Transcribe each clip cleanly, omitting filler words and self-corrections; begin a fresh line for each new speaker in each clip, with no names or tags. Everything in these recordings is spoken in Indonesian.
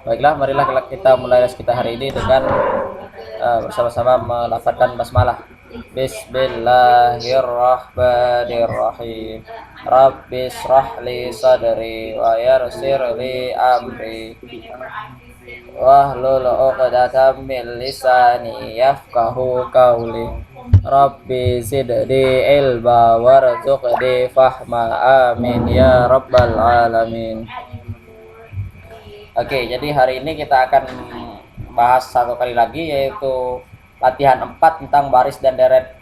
Baiklah, marilah kita mulai les kita hari ini dengan bersama-sama melafadzkan basmalah. Bismillahirrahmanirrahim. Rabbis rahli sadri wa yassir li amri wahlul 'uqdatam min lisani yafqahu qawli. Rabbi zidni ilma warzuqni fahma. Amin ya rabbal alamin. Oke, jadi hari ini kita akan bahas satu kali lagi, yaitu latihan 4 tentang baris dan deret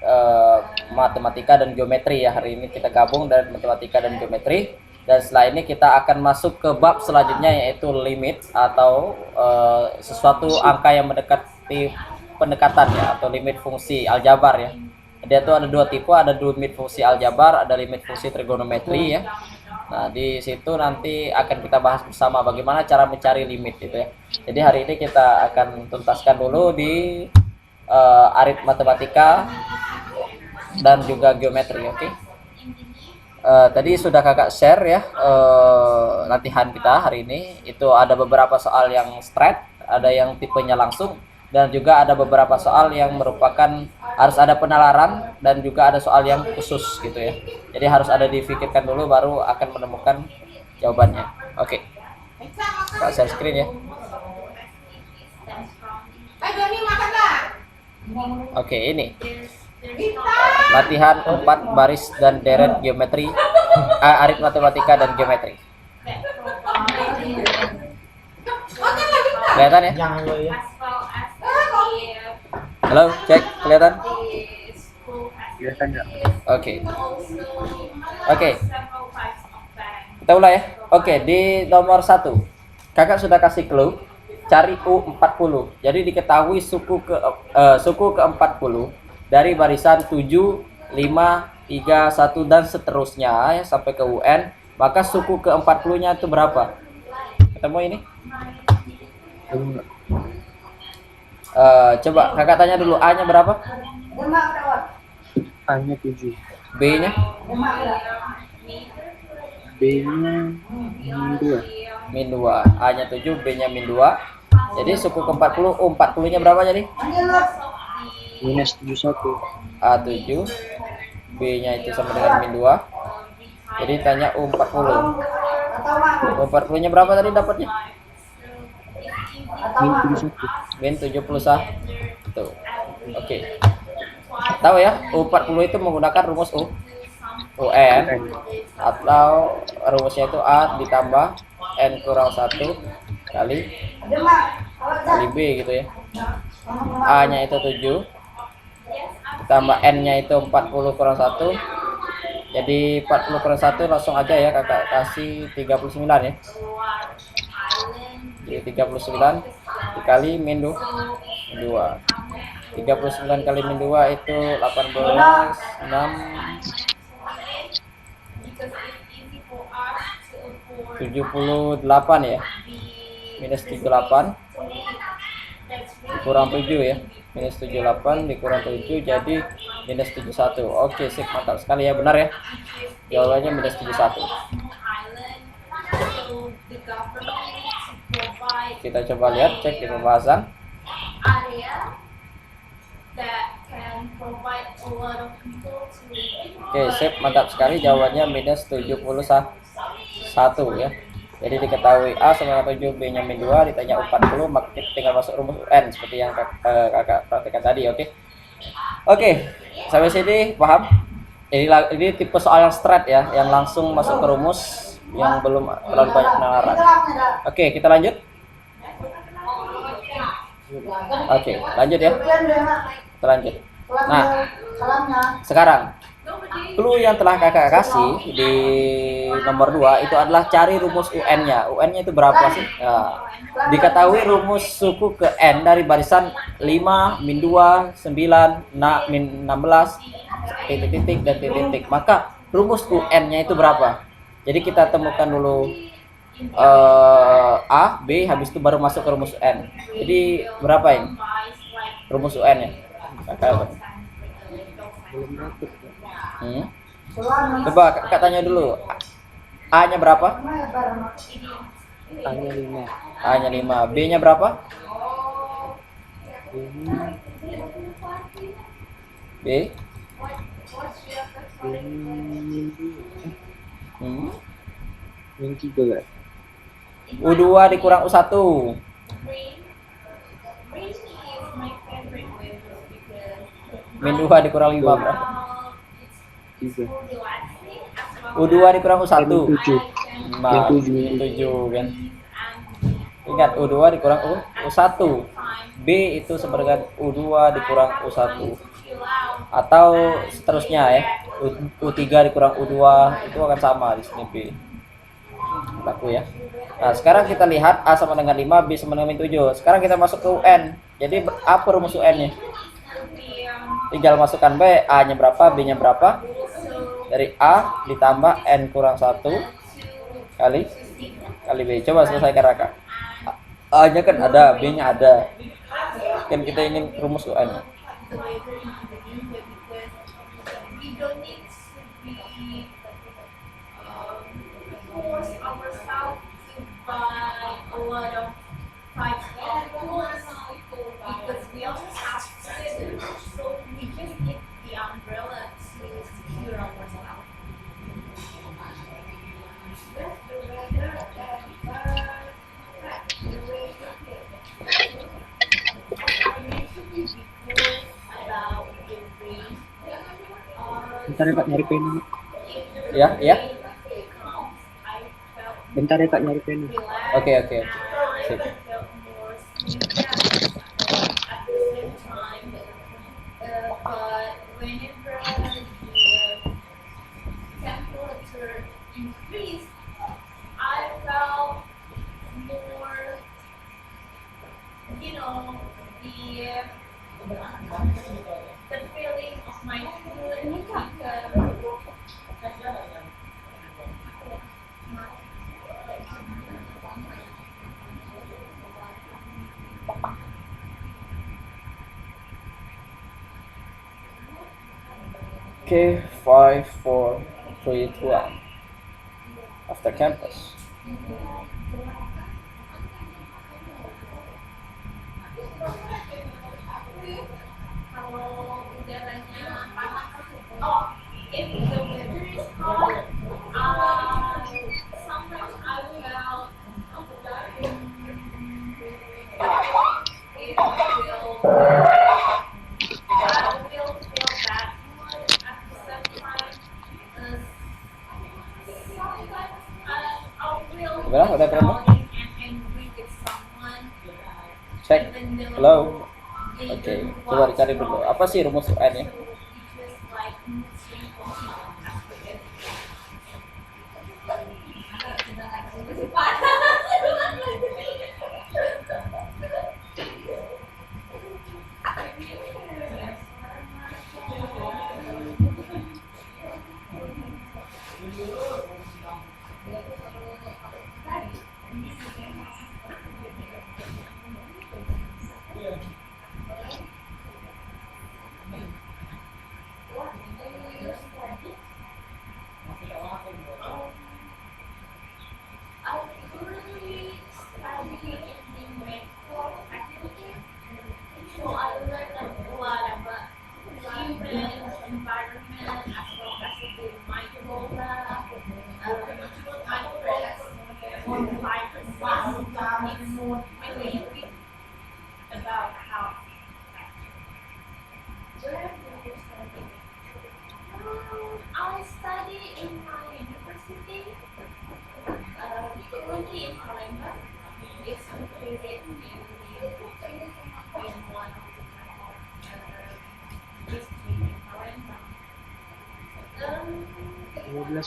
matematika dan geometri ya. Hari ini kita gabung dari matematika dan geometri, dan setelah ini kita akan masuk ke bab selanjutnya, yaitu limit atau sesuatu angka yang mendekati pendekatan ya, atau limit fungsi aljabar ya. Dia tuh ada dua tipe, ada limit fungsi aljabar, ada limit fungsi trigonometri ya. Nah, di situ nanti akan kita bahas bersama bagaimana cara mencari limit gitu ya. Jadi hari ini kita akan tuntaskan dulu di aritmatika dan juga geometri, oke? Tadi sudah kakak share ya latihan kita hari ini. Itu ada beberapa soal yang straight, ada yang tipenya langsung, dan juga ada beberapa soal yang merupakan harus ada penalaran, dan juga ada soal yang khusus gitu ya. Jadi harus ada difikirkan dulu baru akan menemukan jawabannya. Oke. Kita share screen ya. Oke, ini latihan 4 baris dan deret geometri, aritmatika dan geometri. Kelihatan ya? Halo, cek, kelihatan?
Kelihatan nggak?
Oke. Kita mulai ya. Oke, di nomor 1 kakak sudah kasih clue, cari U40. Jadi diketahui suku ke 40 dari barisan 7, 5, 3, 1 dan seterusnya ya, sampai ke UN. Maka suku ke 40-nya itu berapa? Ketemu ini? Coba kakak tanya dulu, A-nya berapa?
A-nya 7.
B-nya?
B-nya
min 2. A-nya 7, B-nya min 2. Jadi suku ke 40, U40-nya berapa jadi?
minus 71.
A7, B-nya itu sama dengan min 2. Jadi tanya U40. U40-nya berapa tadi dapatnya?
Min 71.
Min 71. Tuh. Oke. Tahu ya, U40 itu menggunakan rumus UN, atau rumusnya itu A ditambah N kurang 1 kali B gitu ya. A-nya itu 7 ditambah N-nya itu 40 kurang 1. Jadi 40 kurang 1 langsung aja ya, kakak kasih 39 ya. Jadi 39 dikali min 2. 39 kali min 2 itu 18, 6, 78 ya. Minus 78 dikurang 7 ya. Minus 78 dikurang 7 jadi minus 71. Oke, sip, mantap sekali ya, benar ya. Jawabannya minus 71. Kita coba lihat, cek di pembahasan. Oke, sip, mantap sekali, jawabannya minus 71 ya. Jadi diketahui A sama dengan 7, B-nya min 2, ditanya U40, maka kita tinggal masuk rumus UN seperti yang kakak praktekkan tadi, oke? Oke, sampai sini paham? Ini tipe soal yang straight ya, yang langsung masuk ke rumus, yang belum terlalu banyak penalaran. Oke, kita lanjut. Oke, lanjut ya. Kita lanjut. Nah, sekarang clue yang telah kakak kasih di nomor 2 itu adalah cari rumus UN-nya. UN-nya itu berapa sih? Nah, diketahui rumus suku ke N dari barisan 5, min 2, 9, min 16, titik-titik dan titik-titik. Maka rumus UN-nya itu berapa? Jadi kita temukan dulu A, B, habis itu baru masuk ke rumus UN. Jadi berapa ini rumus UN-nya? Kakak
Belum dapet.
Coba kakak tanya dulu, A-nya berapa?
A-nya 5.
A-nya 5. B-nya berapa?
B-nya
B.
min 2.
Hmm.
Min 3 kan?
U2 dikurang U1. Min 2 dikurang 5 berapa?
3.
U2 dikurang U1.
Min 7.
Nah,
Min 7.
min 7 kan. Ingat U2 dikurang U1. B itu sama dengan U2 dikurang U1. Atau seterusnya ya. U3 dikurang U2 itu akan sama di sini B. Laku ya. Nah, sekarang kita lihat A sama dengan 5, B sama dengan min 7. Sekarang kita masuk ke UN. Jadi apa rumus UN-nya? Tinggal masukkan B, A-nya berapa, B-nya berapa. Dari A ditambah N kurang 1 kali B. Coba selesaikan Raka. A-nya kan ada, B-nya ada. Kan kita ingin rumus UN.
Bentar ya Kak, nyari pena.
Ya.
Bentar ya Kak, nyari pena.
Oke. Sip. Okay, 5, 4, 3, 2, 1. After campus. Gimana? Udah ketemu? Cek. Hello. Oke, coba dicari dulu. Apa sih rumus UN-nya?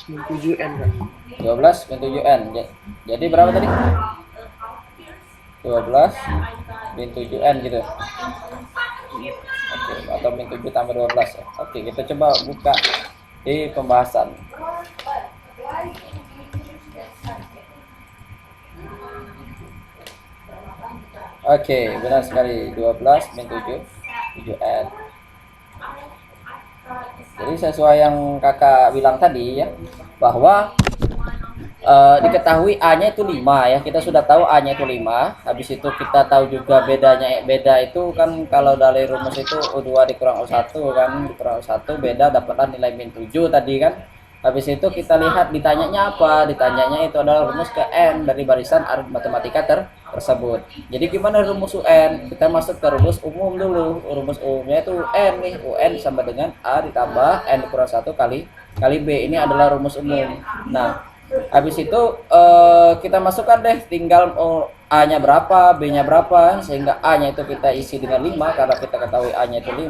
Min 7 N Kak.
12 min 7 N. Jadi berapa tadi? 12 min 7 N gitu. Oke, atau min 7 tambah 12 ya. Oke, kita coba buka di pembahasan. Oke, benar sekali. 12 min 7 7N. Jadi sesuai yang kakak bilang tadi ya, bahwa diketahui A-nya itu 5 ya. Kita sudah tahu A-nya itu 5. Habis itu kita tahu juga beda itu kan kalau dari rumus itu U2 dikurang U1 kan, dikurang U1 beda dapatlah nilai min 7 tadi kan. Habis itu kita lihat ditanyanya apa? Ditanyanya itu adalah rumus ke N dari barisan matematika tersebut. Jadi gimana rumus UN? Kita masuk ke rumus umum dulu. Rumus umumnya itu UN nih. UN sama dengan A ditambah N dikurang 1 kali B. Ini adalah rumus umum. Nah, habis itu kita masukkan deh tinggal A-nya berapa, B-nya berapa, sehingga A-nya itu kita isi dengan 5 karena kita ketahui A-nya itu 5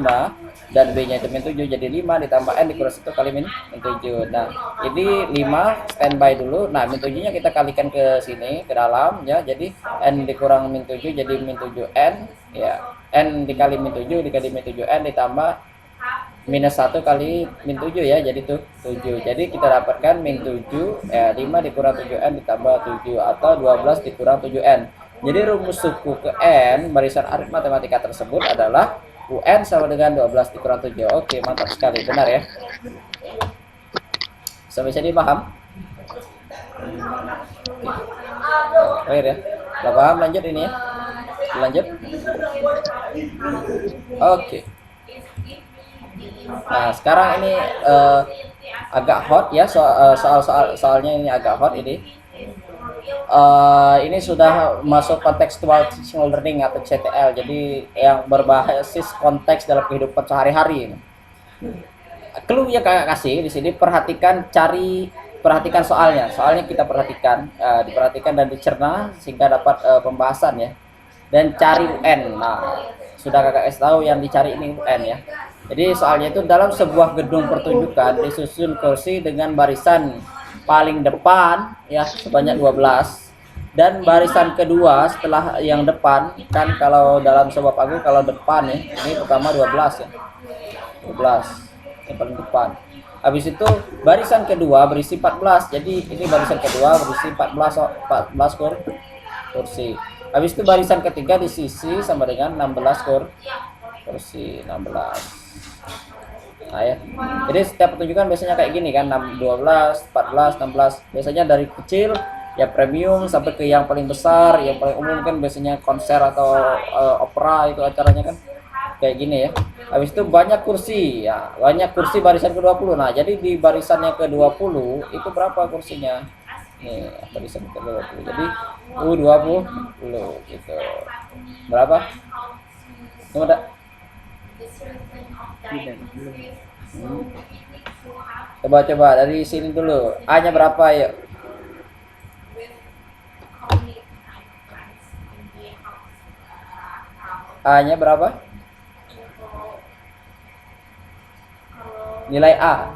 dan B-nya itu min 7 jadi 5 ditambah N dikurang 1 kali min 7. Nah, ini 5 standby dulu. Nah, min 7-nya kita kalikan ke sini ke dalam ya. Jadi N dikurang min 7 jadi min 7N ya. N dikali min 7 dikali min 7N ditambah minus 1 kali min 7 ya, jadi tuh 7. Jadi kita dapatkan min 7 5 dikurang 7N ditambah 7 atau 12 dikurang 7N. Jadi rumus suku ke N barisan aritmatika tersebut adalah UN sama dengan 12 dikurang 7. Oke, mantap sekali, benar ya. Sampai sini paham? Baik ya. Udah paham, lanjut ini ya. Lanjut. Oke. Nah, sekarang ini agak hot ya soalnya ini agak hot ini. Ini sudah masuk contextual teaching learning atau CTL. Jadi yang berbasis konteks dalam kehidupan sehari-hari. Clue ya kakak kasih di sini, perhatikan soalnya. Soalnya kita diperhatikan dan dicerna sehingga dapat pembahasan ya. Dan cari UN. Nah, sudah kakak kasih tahu yang dicari ini UN ya. Jadi soalnya itu dalam sebuah gedung pertunjukan disusun kursi dengan barisan paling depan ya sebanyak 12 dan barisan kedua setelah yang depan kan, kalau dalam sebuah panggung kalau depan ya ini pertama 12 ya. 12 yang paling depan. Habis itu barisan kedua berisi 14. Jadi ini barisan kedua berisi 14 kursi. Habis itu barisan ketiga di sisi sama dengan 16 kursi 16. Nah ya. Jadi setiap pertunjukan biasanya kayak gini kan, 12, 14, 16. Biasanya dari kecil ya premium sampai ke yang paling besar, yang paling umum kan biasanya konser atau opera itu acaranya kan kayak gini ya. Habis itu banyak kursi ya, banyak kursi barisan ke-20. Nah, jadi di barisan yang ke-20 itu berapa kursinya? Nih, barisan ke-20. Jadi U20 gitu. Berapa? Tunggu dah. Coba dari sini dulu. A-nya berapa yuk? A-nya berapa? Nilai A.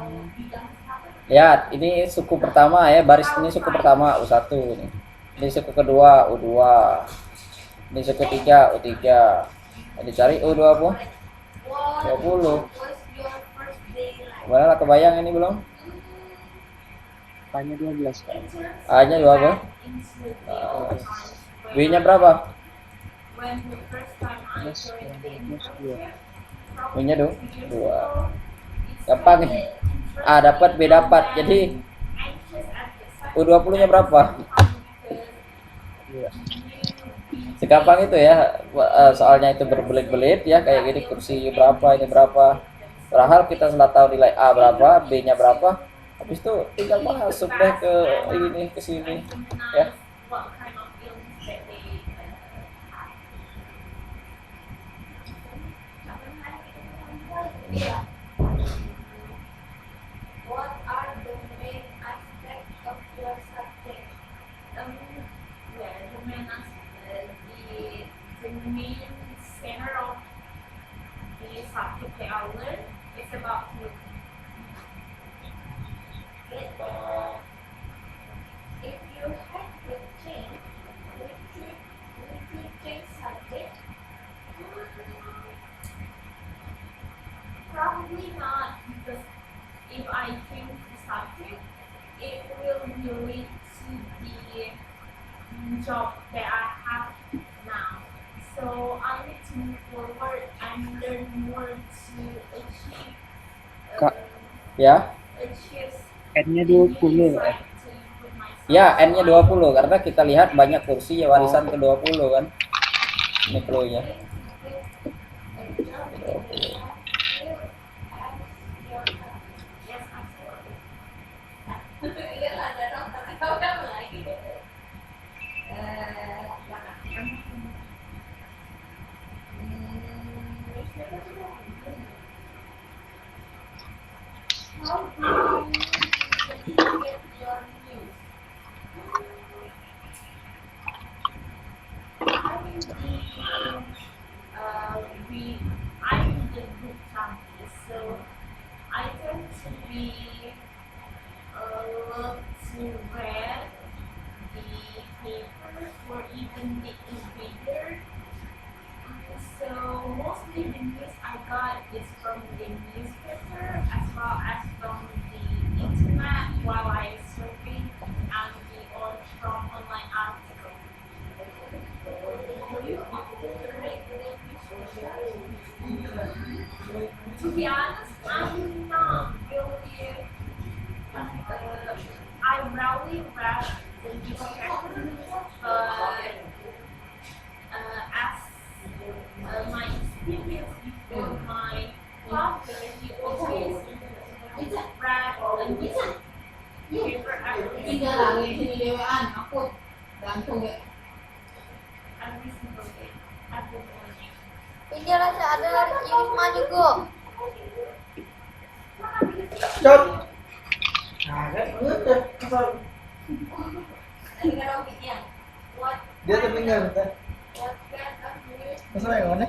Lihat, ini suku pertama ya, baris ini suku pertama U1 nih. Ini suku kedua U2. Ini suku ketiga U3. Dicari U20. 20. Gimana lah, kebayang ini belum?
A-nya 12 kan.
A-nya 12. B-nya berapa?
Plus 2.
B-nya 2. Gampang nih. A dapat, B dapat. Jadi U20-nya berapa?
2.
Segampang itu ya. Soalnya itu berbelit-belit ya, kayak gini, kursi berapa, ini berapa. Padahal kita sudah tahu nilai A berapa, B-nya berapa. Habis itu tinggal masuk deh ke ini, ke sini ya.
Probably not, because if I change the subject, it will relate to the job that I have now. So I need to move forward and learn more to achieve
Kak,
Ya.
achieve
N-nya 20 ya.
to improve myself.
Ya, N-nya 20 karena kita lihat banyak kursi ya warisan ke 20 kan. Ini clue-nya. 20.
Yes, absolutely. How do you get your news? I'm in I'm in the group campus, so I tend to be love to read the papers or even the e-reader. So mostly the news I got is from the newspaper as well as from the internet while I surfing and from online articles. To be honest, I'm not really. I rarely read the newspaper, but as my experience before my father, he always read a newspaper every single day, every morning.
Ini rasa ada Irisma juga.
Chốt. À, cái nước kìa. Sao?
Ada Robin ya. What
Dia terdengar.
what kind of news
Masa yang mana?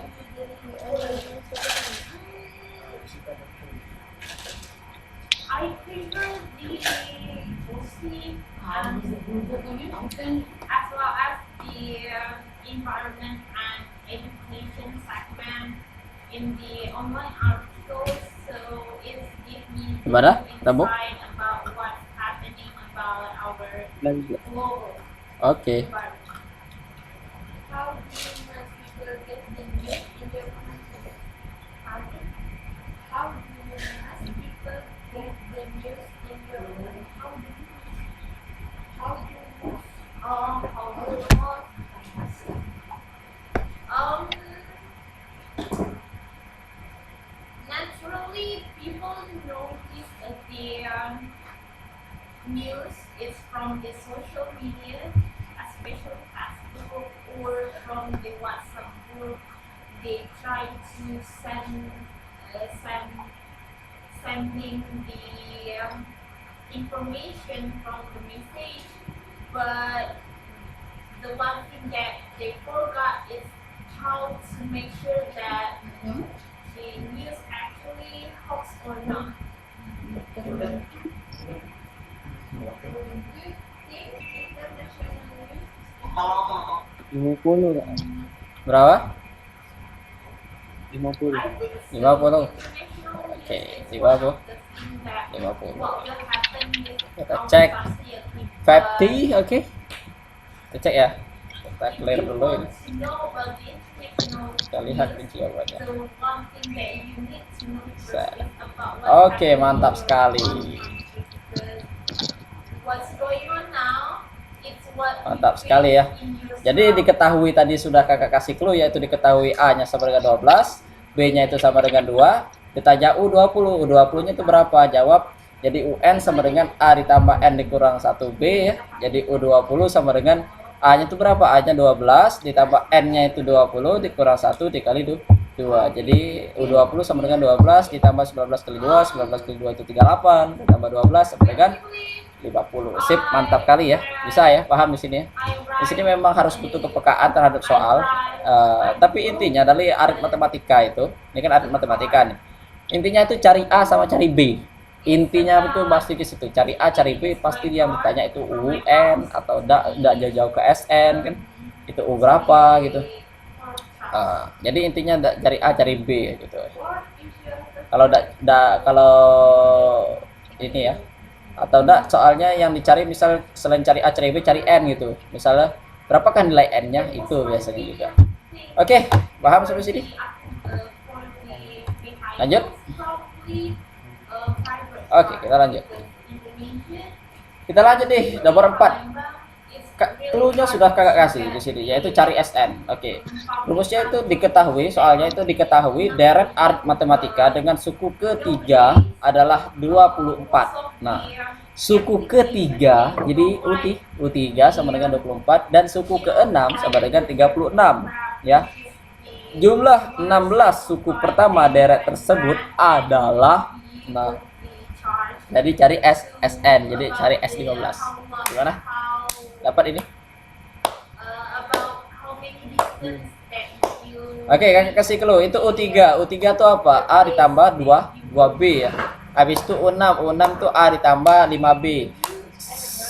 I prefer the mostly as well as the environment and education segment in the online articles. So it gives me
Gimana? Temu?
insight about what's happening about our
Lagi.
global
Oke.
environment.
How do most people get the news in their country? How do most people get the news in your country? How do most
Um, naturally, people notice that the news is from the social media, especially Facebook, or from the WhatsApp group. They try to sending the information from the message, but the one thing that they forgot is how to make sure that the news actually hoax or not.
you think international news
50 kan?
Berapa?
50.
I think
50.
so. International news
Oke,
is
50.
one of the things that
50.
what will happen with
Kita
our
cek.
society.
50, oke. Kita cek ya. Kita clear dulu ini.
To know about the international
Kita lihat
news,
jawabannya.
the one thing that you need to know first
Set.
is about what's
Oke,
happening
mantap
in your
sekali.
country, because what's going on now, it's what you
Mantap
face
sekali ya.
in your
Jadi diketahui tadi sudah kakak kasih clue, yaitu diketahui A-nya sama dengan 12, B-nya itu sama dengan 2, ditanya U20, U20-nya itu berapa? Jawab, jadi UN sama dengan A ditambah N dikurang 1B ya. Jadi U20 sama dengan A-nya itu berapa? A-nya 12 ditambah N-nya itu 20 dikurang 1 dikali 2. Jadi U20 sama dengan 12 ditambah 19 kali 2, 19 kali 2 itu 38, ditambah 12 sama dengan 50. Sip, mantap kali ya. Bisa ya, paham di sini ya. Di sini memang harus butuh kepekaan terhadap soal. Tapi intinya dari arit matematika itu, ini kan arit matematika nih. Intinya itu cari A sama cari B. Intinya itu pasti di situ. Cari A, cari B, pasti yang ditanya itu UN atau enggak jauh-jauh ke SN kan. Itu U berapa gitu. Jadi intinya cari A, cari B gitu. Kalau ini ya. Atau enggak soalnya yang dicari misal selain cari A, cari B, cari N gitu. Misalnya berapakah nilai N-nya itu biasanya juga. Oke, paham sampai sini? Lanjut. Oke, kita lanjut. Kita lanjut nih, nomor 4. Clue-nya sudah kakak kasih di sini, yaitu cari SN. Oke. Rumusnya itu diketahui, soalnya itu diketahui deret aritmatika dengan suku ketiga adalah 24. Nah, suku ketiga, jadi U3 sama dengan 24 dan suku keenam sama dengan 36, ya. Jumlah 16 suku pertama deret tersebut adalah, nah, jadi cari SN, jadi cari S15. Gimana? Dapat ini? Oke, kakak kasih clue. Itu U3. U3 itu apa? A ditambah 2B ya. Habis itu U6. U6 itu A ditambah 5B.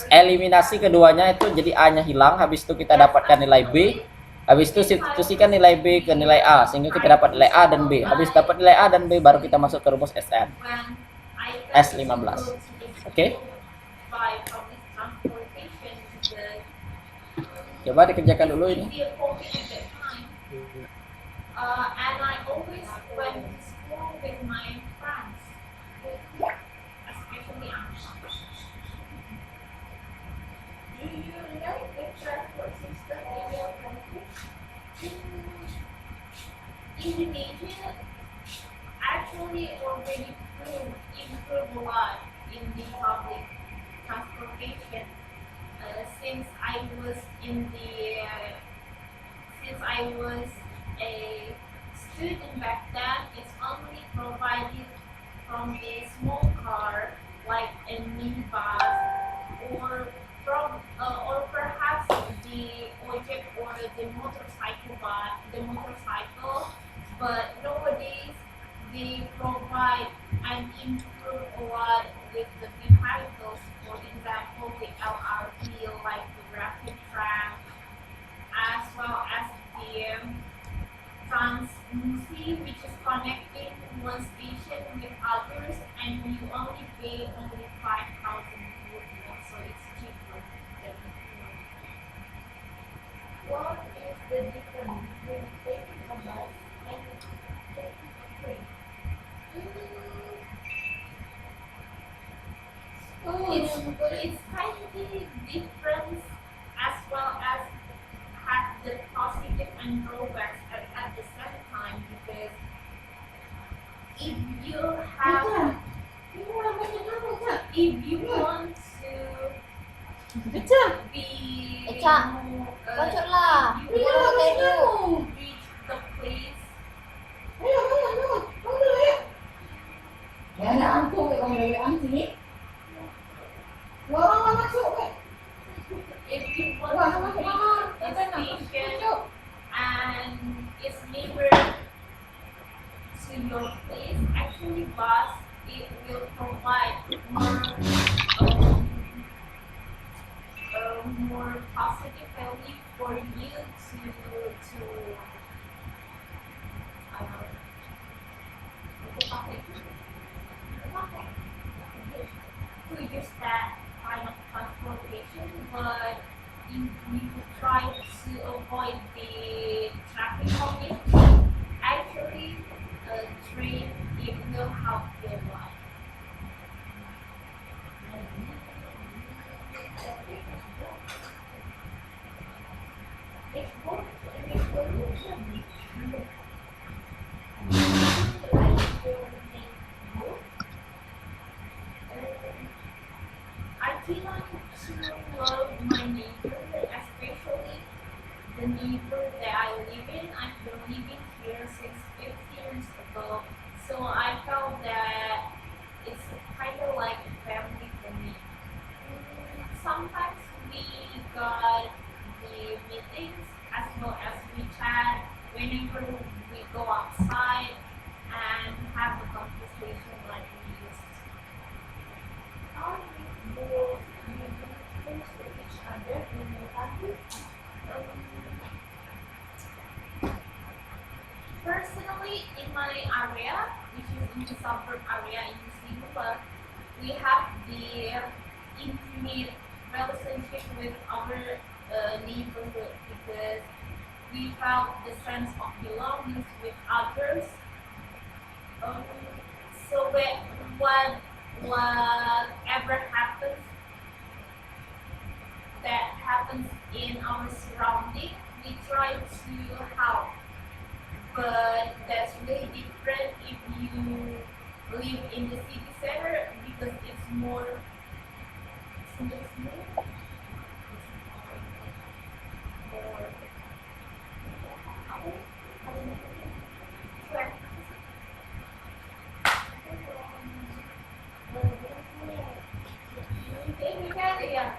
Eliminasi keduanya itu jadi A-nya hilang. Habis itu kita dapatkan nilai B. Habis itu substitusikan nilai B ke nilai A. Sehingga kita dapat nilai A dan B. Habis dapat nilai A dan B, baru kita masuk ke rumus SN. S15. Oke? Coba dikerjakan dulu ini.
And I always went to school with my friends, especially
Do you like the transport system in your country?
Indonesia actually already improved a lot in the public transportation. Since I was a student back then, it's only provided from a small car like a minibus or perhaps the ojek or the motorcycle. But nowadays they provide and improve a lot with the vehicles. For example, the LRT, like the rapid tram, as well as the Transmusi, which is connecting one station with others, and you only pay only 5,000 rupees, so it's cheaper than
What is the difference between taking a bus and taking a train?
it's kind of different, as well as have the positive and drawbacks at the same time, because if you have if you want to be more,
Bacotlah.
if you want to reach the place
Ya, nak angkut kat kamu sini. Orang nak masuk ke?
if you want to reach the station and it's nearer to your place, actually bus, it will provide more positive value for you to use that kind of transportation, but you try to avoid the traffic congestion. Actually, a train, it will help you a lot. I think I to love my neighborhood, especially the neighborhood that I live in. I've been living here since 15 years ago, so I felt that it's kind of like a family for me. Sometimes we got the meetings as well as we chat whenever we go outside and have a conversation like we used to.
How do you close to each other in your country?
Personally, in my area, which is in the suburb area in Singapore, we have the intimate relationship with our neighborhood, because we felt the sense of belonging with others. So whatever happens that happens in our surrounding, we try to help. But that's really different if you live in the city center because it's more yeah.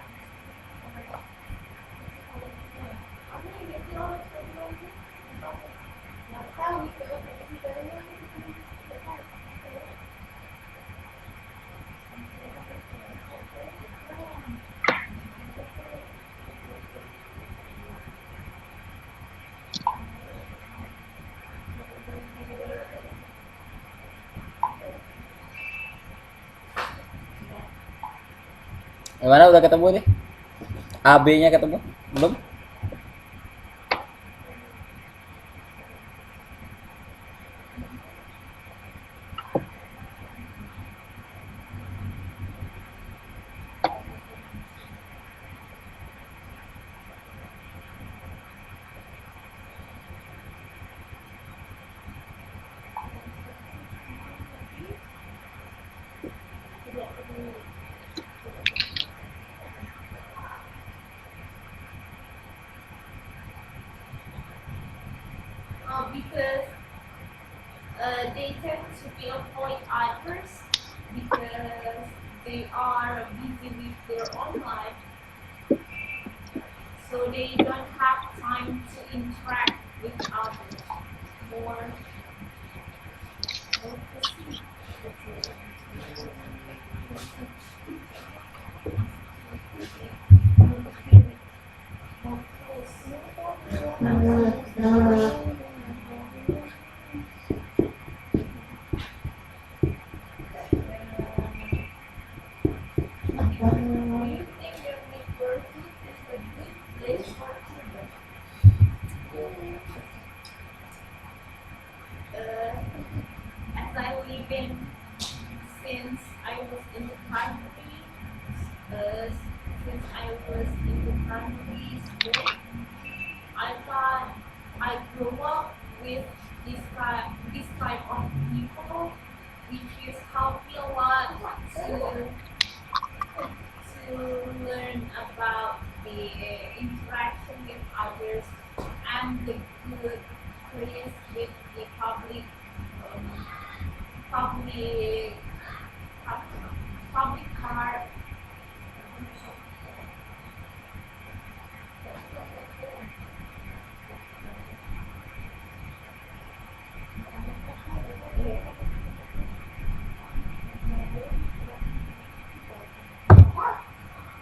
Gimana udah ketemu nih? AB-nya ketemu? Belum?
Because they tend to be avoid others because they are busy with their own life, so they don't have time to interact with others. More, more pussy. Do you think your neighborhood is a good place for children? As I live in since I was in the primary, since I was in the primary school, I thought I grew up with this type of people, which is helped me a lot to learn about the interaction with others and the good experience with the um, public public car.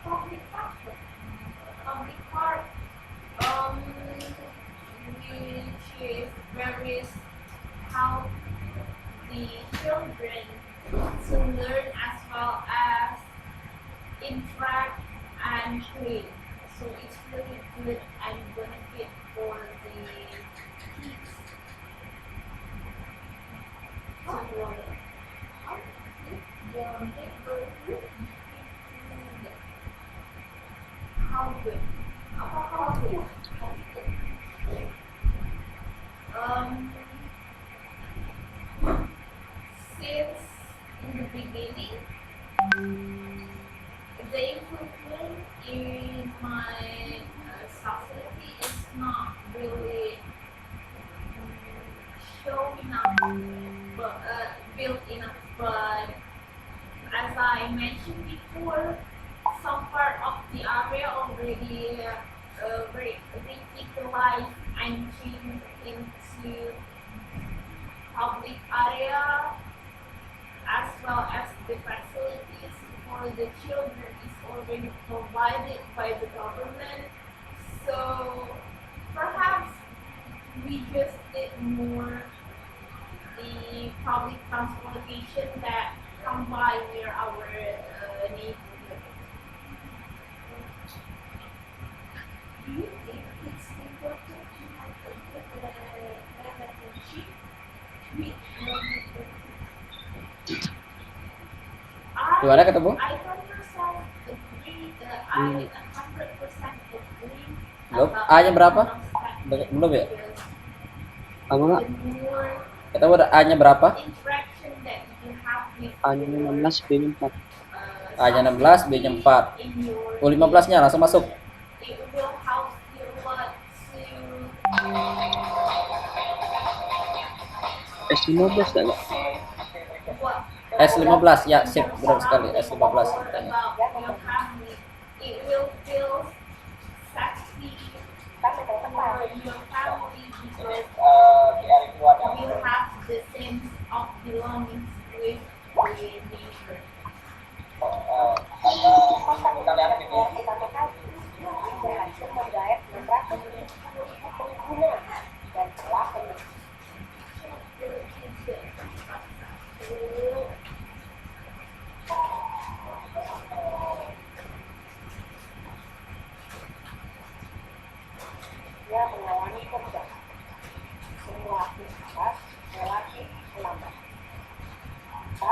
Public transport, public park, which is very help the children to learn as well as interact and play. So it's really good and benefit for the kids to grow up. The neighborhood how good? How good? Um, since in the beginning, the improvement in my society is not really showing up, but built enough. But as I mentioned before, some part of the area already revitalized and changed into public area as well as the facilities for the children is already provided by the government. So perhaps we just did more the public transportation that come by near our neighborhood. Do you think it's important to have a good relationship with your neighborhood?
Gimana ketemu?
I 100% agree that I 100%
A-nya berapa? Belum ya?
Apa nggak?
Kita udah A-nya berapa?
interaction that you have with
A-nya 16, B-nya 4.
A-nya 16, B-nya 4.
in your
U15-nya langsung masuk.
it will help you to
S15 nggak?
what
S15 ya, sip, benar sekali S15.
about your family. It will feel sexy for your family because you have the sense of belonging with the neighbor.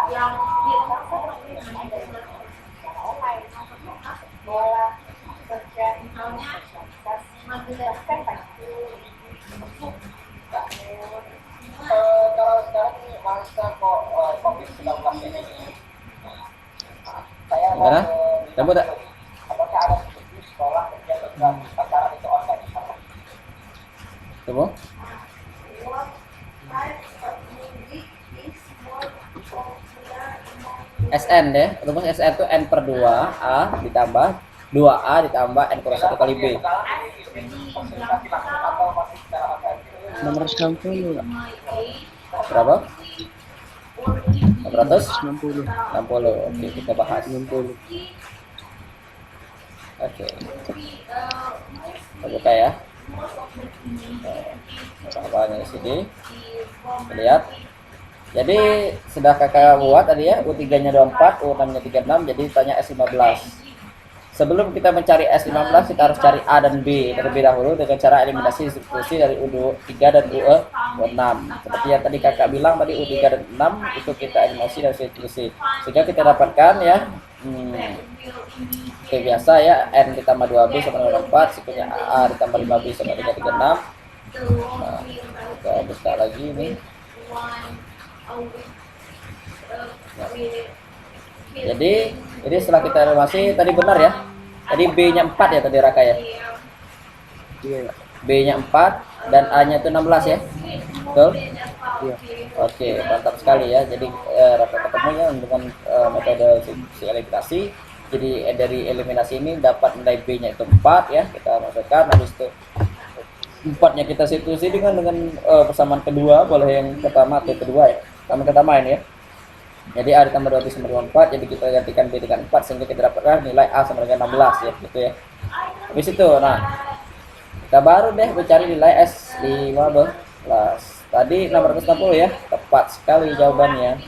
Yang
Kalau sekarang masa kok COVID-19 ini, saya
Gimana?
Kamu tak? Apakah ada di sekolah kegiatan pacaran itu online? Coba.
What types of music is more popular among
SN deh, rumus SN itu N per 2 A ditambah 2A ditambah N per 1 kali B.
660 nggak?
Berapa? 600?
60.
60. Oke, kita bahas.
60.
Oke. Kita buka ya. Apanya di sini? Lihat. Jadi sudah kakak buat tadi ya, U3-nya 24, U6-nya 36, jadi tanya S15. Sebelum kita mencari S15, kita harus cari A dan B terlebih dahulu dengan cara eliminasi substitusi dari U3 dan U6. Seperti yang tadi kakak bilang tadi U3 dan 6 itu kita eliminasi dan substitusi. Sehingga kita dapatkan ya, oke biasa ya, N ditambah 2B sama dengan 4, sikunya A ditambah 5B sama dengan 36. Nah, kita buka lagi ini. Jadi ini setelah kita eliminasi tadi benar ya. Tadi B-nya 4 ya tadi Raka ya.
Iya.
B-nya 4 dan A-nya itu 16 ya. Betul?
Iya.
Oke, mantap sekali ya. Jadi Raka ketemu ya dengan metode eliminasi. Jadi dari eliminasi ini dapat nilai B-nya itu 4 ya. Kita masukkan habis itu 4-nya kita substitusi dengan persamaan kedua, boleh yang pertama atau kedua ya. Pertama ini ya. Jadi A ditambah 2B sama dengan 4, jadi kita gantikan B dengan 4 sehingga kita dapatkan nilai A sama dengan 16 ya, gitu ya. Habis itu, nah kita baru deh mencari nilai S15. Tadi 660 ya, tepat sekali jawabannya.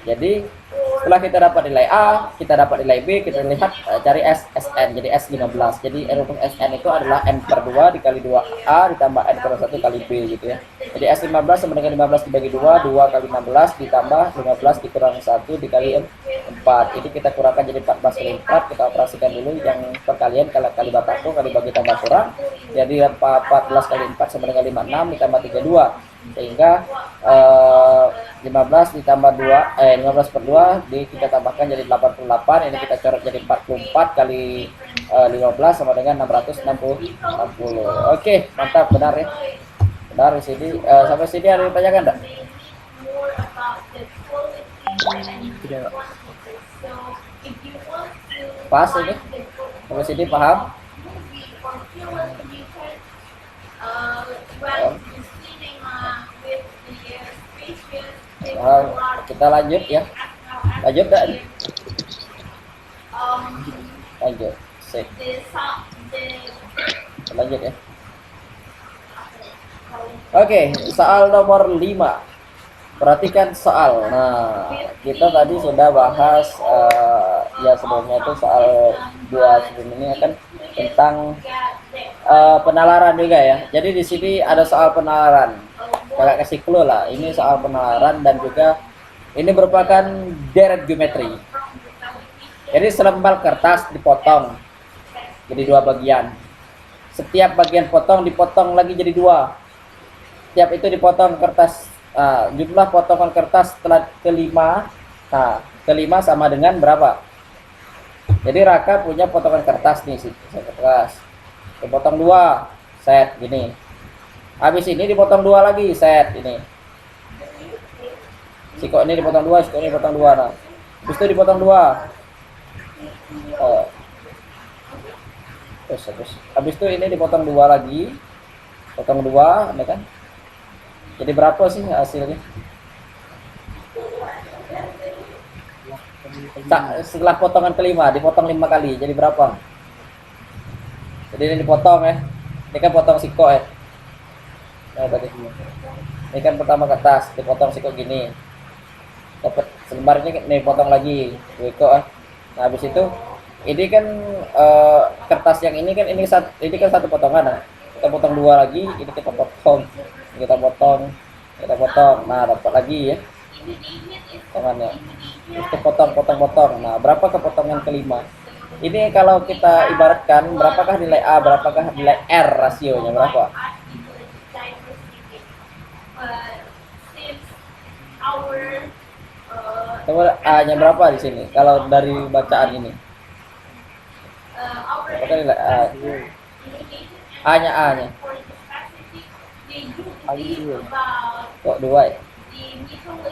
Jadi setelah kita dapat nilai A, kita dapat nilai B, kita lihat cari SN, jadi S15. Jadi rumus SN itu adalah N per 2 dikali 2A ditambah N per 1 kali B gitu ya. Jadi S15 sama dengan 15 dibagi 2, 2 kali 16 ditambah 15 dikurang 1 dikali 4. Ini kita kurangkan jadi 14 kali 4, kita operasikan dulu yang perkalian kali batako kali bagi tambah kurang. Jadi 14 kali 4 sama dengan 56 ditambah 32. Sehingga 15 ditambah 15 per 2 kita tambahkan jadi 88, ini kita coret jadi 44 kali 15 sama dengan 660. Oke, mantap, benar ya. Benar di sini. Sampai sini ada yang tanyakan enggak?
Tidak.
Pas ini? Sampai sini paham? Kita lanjut ya. Lanjut enggak? Lanjut. Sip. Lanjut ya. Oke, soal nomor 5. Perhatikan soal. Nah, kita tadi sudah bahas ya sebelumnya itu soal 2 sebelum ini kan tentang penalaran juga ya. Jadi di sini ada soal penalaran. Kakak kasih clue lah. Ini soal penalaran dan juga ini merupakan deret geometri. Jadi selembar kertas dipotong jadi 2 bagian. setiap bagian potong dipotong lagi jadi 2. Setiap itu dipotong kertas, jumlah potongan kertas setelah kelima. Nah, kelima sama dengan berapa? Jadi Raka punya potongan kertas nih, kertas. Dipotong 2 set gini. Habis ini dipotong 2 lagi set ini. Siko ini dipotong 2, siko ini dipotong 2. Nah, habis itu dipotong 2. Terus habis itu ini dipotong 2 lagi. Potong 2, ada kan? Jadi berapa sih hasilnya? Setelah potongan kelima dipotong 5 kali, jadi berapa? Jadi ini dipotong ya. Ini kan potong siko ya. Nah, tadi. Ini kan pertama kertas, dipotong siko gini. Dapat selembar ini potong lagi, siko ya. Nah, habis itu ini kan kertas yang ini kan ini kan satu potongan. Nah. Kita potong 2 lagi, ini kita potong. Kita potong. Nah, dapat lagi ya. Potongannya. Kita potong. Nah, berapa kepotongan kelima? Ini kalau kita ibaratkan berapakah nilai A, berapakah nilai R rasionya berapa? Coba A-nya berapa di sini? Kalau dari bacaan ini. Berapa nilai A? A-nya. Kok 2 ya?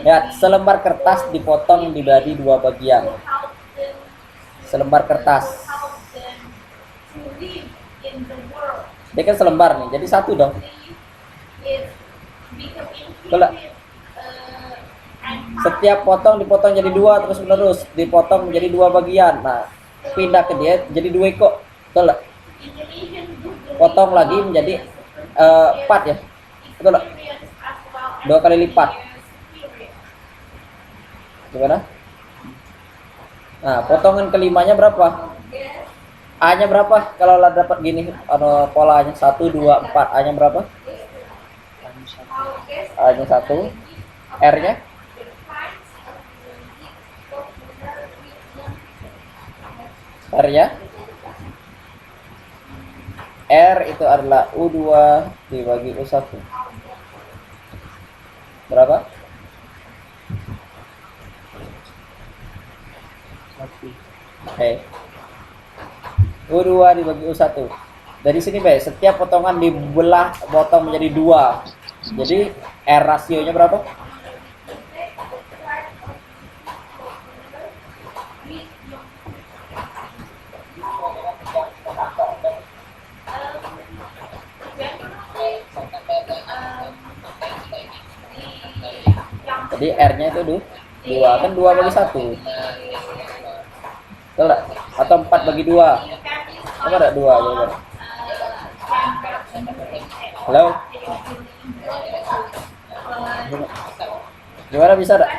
Lihat, selembar kertas dipotong dibagi 2 bagian. Selembar kertas. Dia kan selembar nih, jadi 1 dong. Kalau setiap potong dipotong jadi 2 terus menerus, dipotong menjadi 2 bagian. Nah, pindah ke dia jadi 2 ekor. Betul. Potong lagi menjadi 4 ya. Betul. 2 kali lipat. Gimana? Nah, potongan kelimanya berapa? A-nya berapa? Kalau dapat gini polanya 1 2 4, A-nya berapa? A-nya 1. R-nya? R-nya? R itu adalah U2 dibagi U1. Berapa?
1.
Oke. U2 dibagi U1. Dari sini baik, setiap potongan dibelah potong menjadi 2. Jadi R rasionya berapa? Jadi R-nya itu 2, kan 2 bagi 1. Betul tak? Atau 4 bagi 2. Apa ada 2 jawaban? Halo? Gimana bisa tak?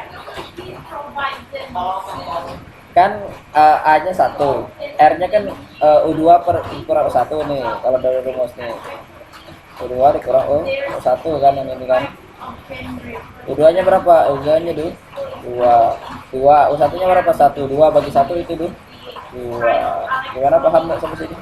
Kan A-nya 1, R-nya kan U2 per kurang U1 nih, kalau dari rumus nih. U2 dikurang U1 kan yang ini kan. U2-nya berapa? U2-nya 2. U1-nya berapa? 1. 2 bagi 1 itu 2. Gimana paham nggak sampai sini?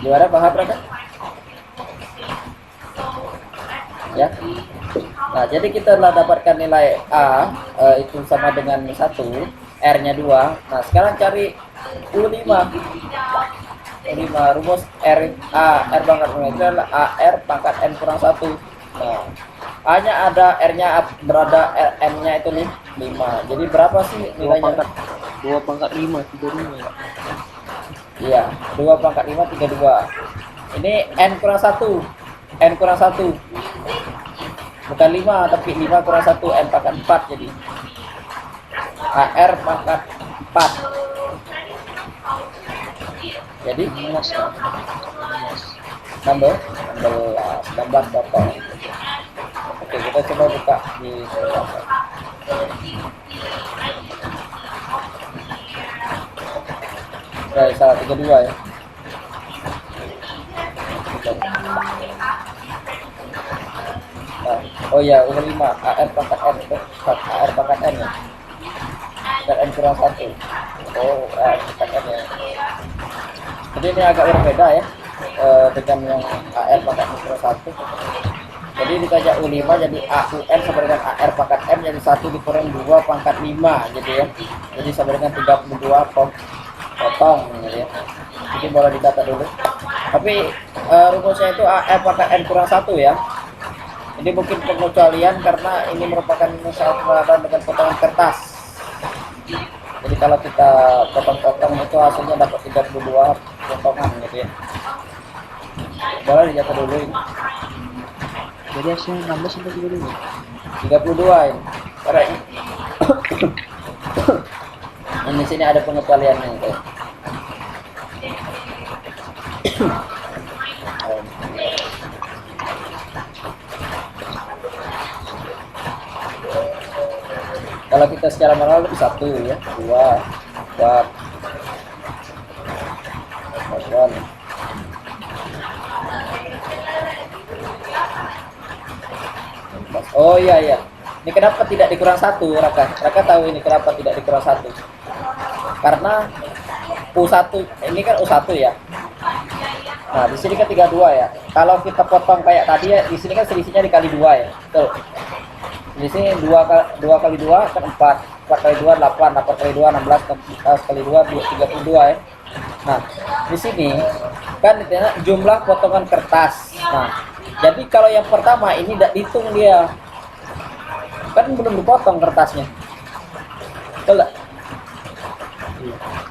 Gimana paham mereka? Ya. Nah, jadi kita telah dapatkan nilai A itu sama dengan 1, R-nya 2. Nah, sekarang cari U5. U5 rumus R pangkat itu adalah AR pangkat N kurang 1. Nah, A-nya ada, R-nya berada, N-nya itu nih 5. Jadi berapa sih nilainya?
2 pangkat 5, 35 ya.
Iya, 2 pangkat 5, 32. Ini N kurang 1. N kurang 1. Bukan 5, tapi 5 kurang 1, N pangkat 4 jadi. AR pangkat 4. Jadi 16 potong. Oke, kita coba buka di salah 32 ya. Nah, Oh ya, U5 AR pangkat N itu AR pangkat N ya. Dan N kurang 1. Oh, AR pangkat N ya. Jadi ini agak berbeda ya dengan yang AR pangkat N kurang 1. Jadi dikajak U5 jadi AUN sama dengan AR pangkat M jadi 1 dikurang 2 pangkat 5 gitu ya. Jadi sama dengan 32 potong gitu ya. Jadi boleh didata dulu. Tapi rumusnya itu AR pangkat N kurang 1 ya. Ini mungkin pengecualian karena ini merupakan saat pengadaan dengan potongan kertas. Jadi kalau kita potong-potong itu hasilnya dapat 32 potongan gitu ya. Boleh dijatuh dulu ini.
Jadi hasilnya 16 sampai 32.
32 ini. Karena ini. Ini sini ada pengecualiannya gitu. Kalau kita secara manual itu 1 ya, 2, 4, 8. Oh iya iya. Ini kenapa tidak dikurang 1, Raka? Raka tahu ini kenapa tidak dikurang 1? Karena U1 ini kan U1 ya. Nah, di sini kan 32 ya. Kalau kita potong kayak tadi ya, di sini kan selisihnya dikali 2 ya. Betul. Di sini 2 kali 2 kan 4. 4 kali 2 8, 8 kali 2 16, 16 kali 2 32 ya. Nah, di sini kan jumlah potongan kertas. Nah, jadi kalau yang pertama ini tidak dihitung dia. Kan belum dipotong kertasnya. Betul nggak?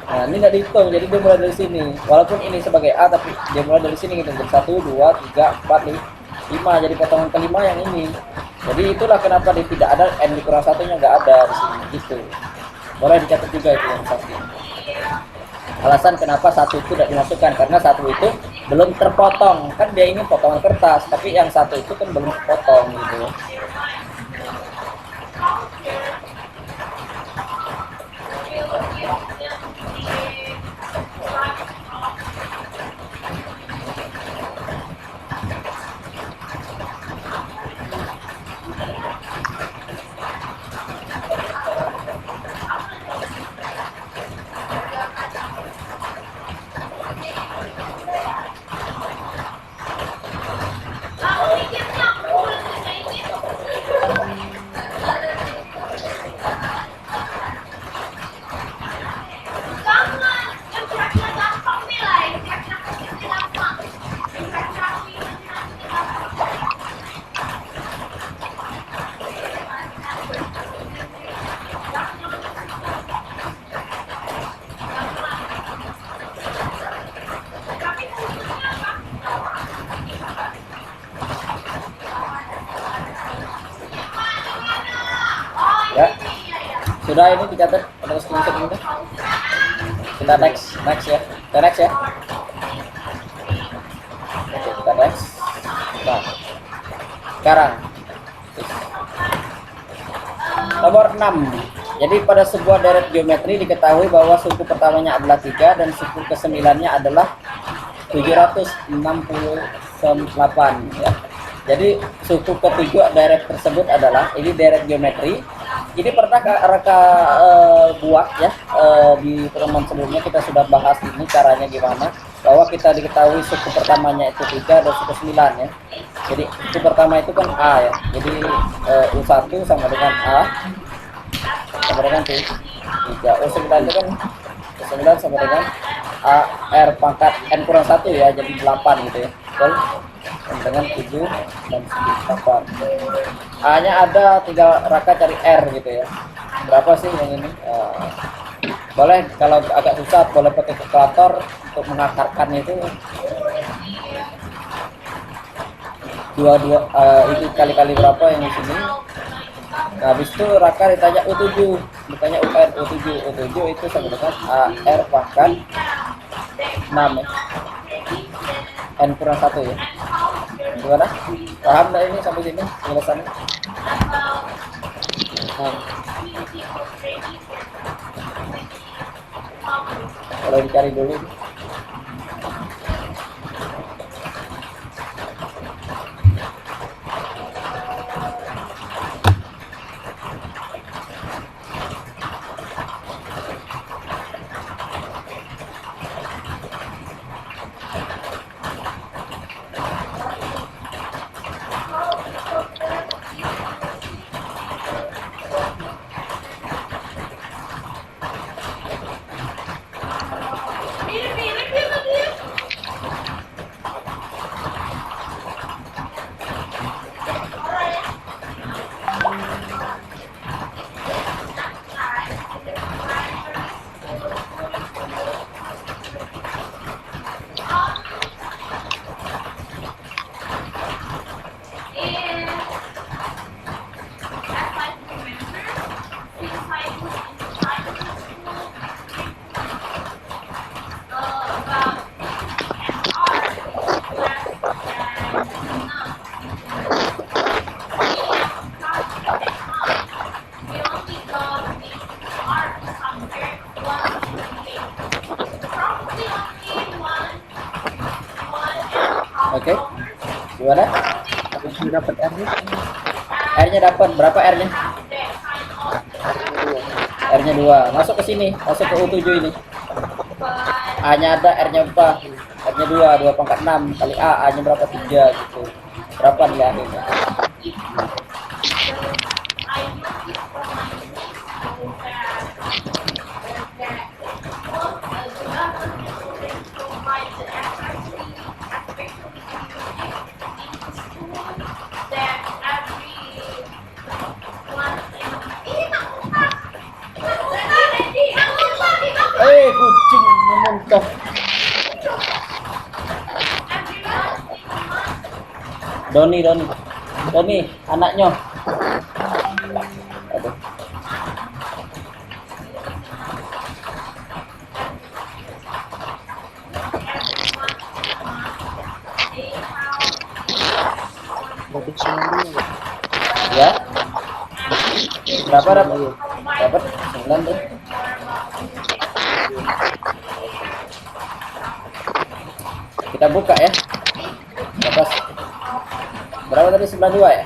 Nah, ini tidak dihitung, jadi dia mulai dari sini. Walaupun ini sebagai A, tapi dia mulai dari sini gitu. Jadi 1, 2, 3, 4, 5. Jadi potongan kelima yang ini. Jadi itulah kenapa dia tidak ada N dikurang 1-nya nggak ada di sini. Gitu. Boleh dicatat juga itu yang satu. Alasan kenapa 1 itu tidak dimasukkan karena 1 itu belum terpotong. Kan dia ini potongan kertas, tapi yang 1 itu kan belum terpotong gitu. Ya, sudah ini dicatat ada screenshot ini. Kita next ya, kita next ya. Oke, kita next. Nah, sekarang nomor 6. Jadi pada sebuah deret geometri diketahui bahwa suku pertamanya adalah 3 dan suku ke-9-nya adalah 768 ya. Jadi suku ketiga deret tersebut adalah ini deret geometri. Ini pernah Raka buat ya di pertemuan sebelumnya kita sudah bahas ini caranya gimana, bahwa kita diketahui suku pertamanya itu 3 dan suku 9 ya. Jadi suku pertama itu kan A ya. Jadi U1 sama dengan A sama dengan 3. U9 itu kan U9 sama dengan A R pangkat N kurang 1 ya, jadi 8 gitu ya. Betul? Dengan 7 dan 8. A nya ada, tinggal Raka cari R gitu ya. Berapa sih yang ini? Boleh kalau agak susah boleh pakai kalkulator untuk mengakarkan itu. 22 itu kali-kali berapa yang di sini? Nah, habis itu Raka ditanya U7, ditanya UN U7 itu sama dengan AR pangkat 6 ya. N kurang 1 ya. Gimana? Paham nggak ini sampai sini penjelasannya? Kalau dicari dulu.
udah dapat R-nya.
R-nya dapat berapa R-nya? R-nya 2. Masuk ke sini, masuk ke U7 ini. A-nya ada, R-nya 4. R-nya 2 pangkat 6 kali A-nya berapa? 3 gitu. Berapa nilai akhirnya? Kucing memuntah. Doni, anaknya. Aduh.
Dapat 9 dulu.
Ya. Berapa dapat? Dapat 9 tuh. Kita buka ya. Atas. Berapa tadi? 92 ya?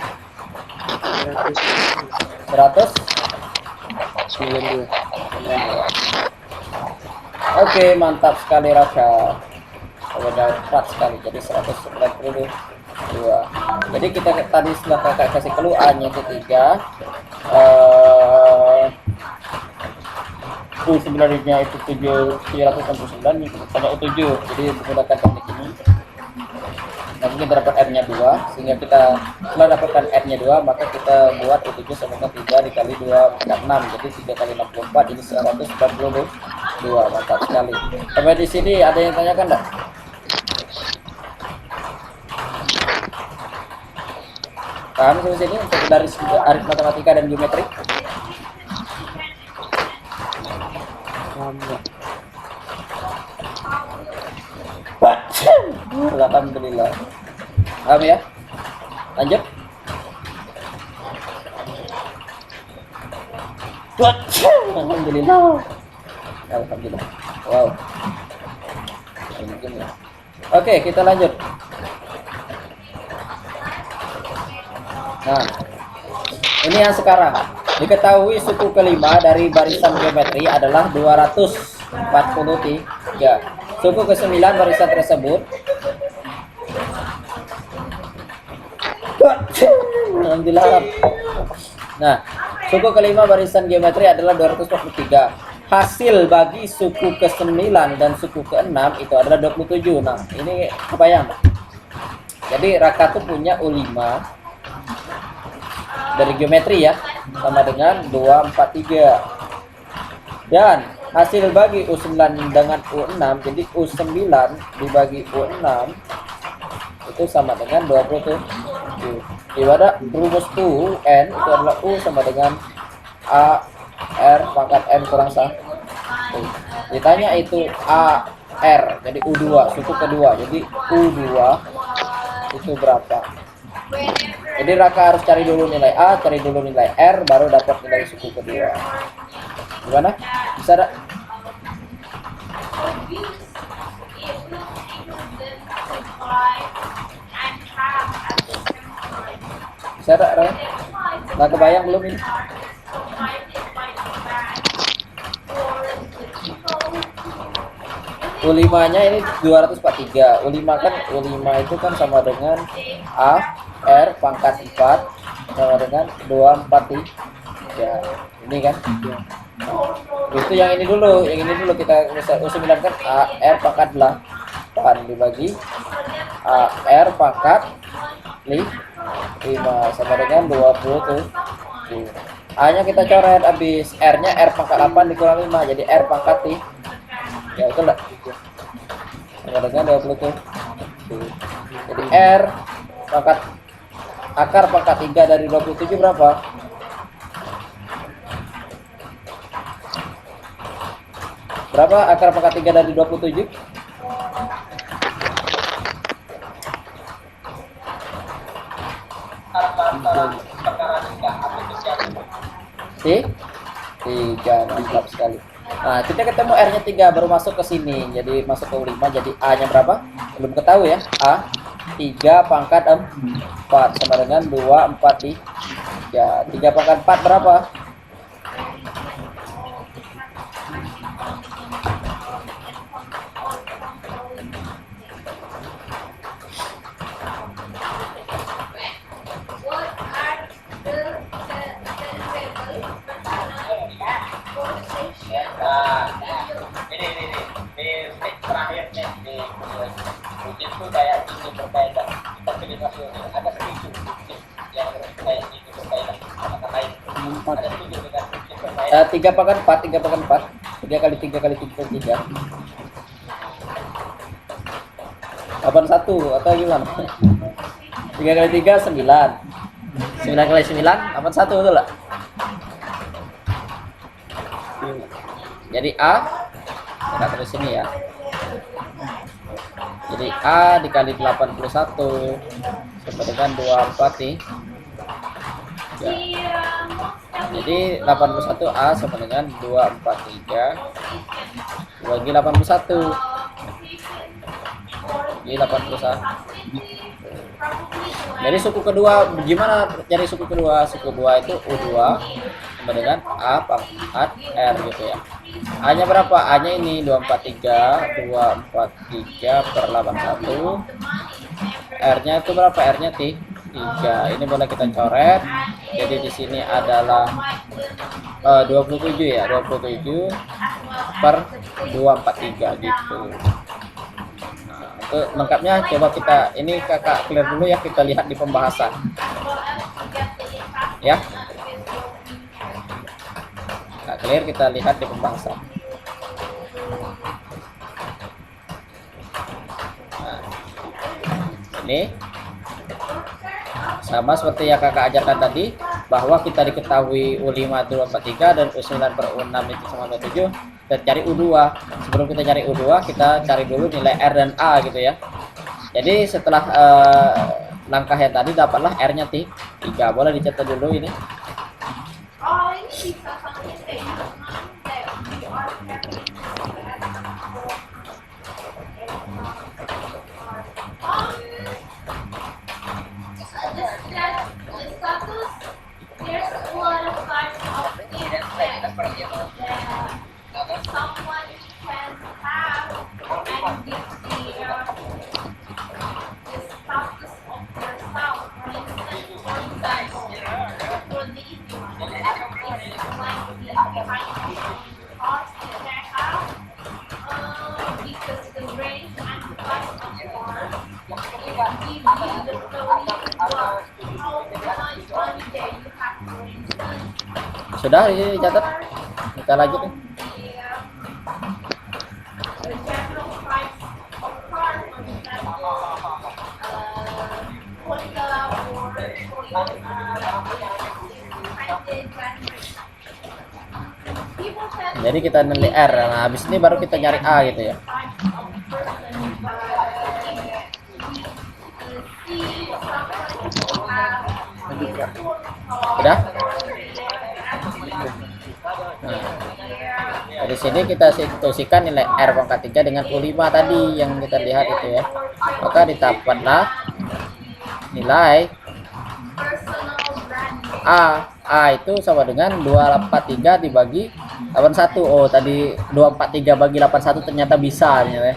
100
92.
Oke, mantap sekali Raka. Dapat sekali, jadi 192. Jadi kita tadi setelah kakak kasih clue A-nya itu 3, U9-nya itu 769, hanya U7. Jadi menggunakan teknik ini. Nanti kita dapat R-nya 2, sehingga kita setelah dapatkan R-nya 2, maka kita buat U7 sama dengan 3 dikali 2 pangkat 6. Jadi 3 kali 64, ini 192. Mantap sekali. Sampai di sini ada yang tanyakan enggak? Paham sampai sini untuk dari matematika dan geometri? Alhamdulillah. Paham ya? Lanjut. Alhamdulillah. Alhamdulillah. Wow. Oke, kita lanjut. Nah, ini yang sekarang. Diketahui suku kelima dari barisan geometri adalah 243. Suku ke-9 barisan tersebut. Alhamdulillah. Nah, suku kelima barisan geometri adalah 243. Hasil bagi suku ke-9 dan suku ke-6 itu adalah 27. Nah, ini kebayang. Jadi Raka tuh punya U5 dari geometri ya, sama dengan 243. Dan hasil bagi U9 dengan U6, jadi U9 dibagi U6 itu sama dengan 27. Di mana rumus UN itu adalah U sama dengan A R pangkat M kurang 1. Ditanya itu A R, jadi U2 suku kedua, jadi U2 itu berapa? Jadi Raka harus cari dulu nilai A, cari dulu nilai R, baru dapat nilai suku kedua. Gimana? Bisa tak? Bisa tak, Raka? Nggak kebayang belum ini? U5-nya ini 243. U5 kan, U5 itu kan sama dengan A R pangkat 4 sama dengan 243. Ini kan? Itu yang ini dulu, kita bisa U9 kan A R pangkat 8 dibagi A R pangkat 5 sama dengan 27. A-nya kita coret, habis R-nya R pangkat 8 dikurang 5, jadi R pangkat 3. Ya itu enggak? Sama dengan 27. Jadi R pangkat akar pangkat 3 dari 27 berapa? Berapa akar pangkat 3 dari 27? Tiga, mantap sekali. Nah, kita ketemu R-nya 3 baru masuk ke sini. Jadi masuk ke U5, jadi A-nya berapa? Belum ketahui ya. A 3 pangkat 4 sama dengan 2, 4, 3. 3 pangkat 4 berapa?
What are the variables for session?
Ini terakhir nih di rutin tuh kayak ini berbeda. Tapi di nasional ada setuju yang kayak ini berbeda. Lain. Ada setuju dengan rutin berbeda. 3 pangkat 4, 3 pangkat 4. 3 kali 3 kali 3 kali 3. 81 atau gimana? 3 kali 3 9. 9 kali 9 81 betul lah. Jadi A kita terus sini ya. Jadi A dikali 81 sama dengan 24 nih. Ya. Jadi 81 A sama dengan 243 bagi 81. Jadi 81. Jadi suku kedua gimana cari suku kedua? Suku kedua itu U2 sama dengan A pangkat R gitu ya. A-nya berapa? A-nya ini 243 per 81. R-nya itu berapa? R-nya 3. Ini boleh kita coret. Jadi di sini adalah 27 ya, 27 per 243 gitu. Untuk lengkapnya coba kita ini kakak clear dulu ya, kita lihat di pembahasan ya. Kakak clear, kita lihat di pembahasan. Nah, ini sama seperti yang kakak ajarkan tadi, bahwa kita diketahui U5 itu 243 dan U9 per U6 itu sama 27. Kita cari U2. Sebelum kita cari U2, kita cari dulu nilai R dan A gitu ya. Jadi setelah langkah yang tadi dapatlah R-nya 3. Boleh dicatat dulu ini.
Oh, ini bisa sampai session that we are the status, there's a lot of types of things that someone can have and give the status of their self. For instance, for example, for the easy one, it's like the behind thoughts that I have, because the range and the class of form, it gives you the feeling of how much money that you have, for instance.
Sudah ini dicatat. Kita lanjut nih.
The general price of cars, for example, Honda or people tend
Jadi kita nilai R. Nah, habis ini baru kita nyari A gitu ya. Udah? Nah, di sini kita situasikan nilai R pangkat 3 dengan U5 tadi yang kita lihat itu ya. Maka didapatlah nilai A itu sama dengan 243 dibagi 81. Oh, tadi 243 bagi 81 ternyata bisa ya.